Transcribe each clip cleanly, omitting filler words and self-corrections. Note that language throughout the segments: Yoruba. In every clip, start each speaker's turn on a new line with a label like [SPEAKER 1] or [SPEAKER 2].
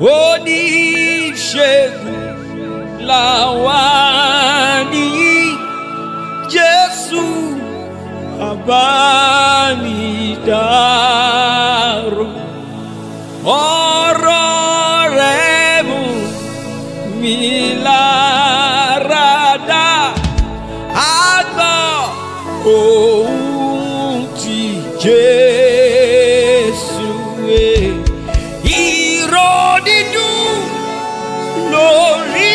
[SPEAKER 1] oníṣègùn làwa ní Jésù àbánidárò. Ọ̀rọ̀ rẹ̀ mú mi lára dá, àgbọ̀ ohùn ti Jésù. Ìró dídùn lórí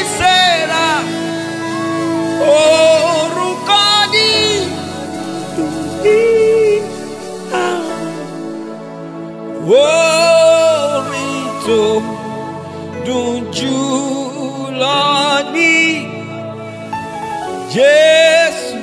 [SPEAKER 1] ìṣẹ́ra, orúkọ dídùn ní orin tó dùn jù lọ ní Jésù.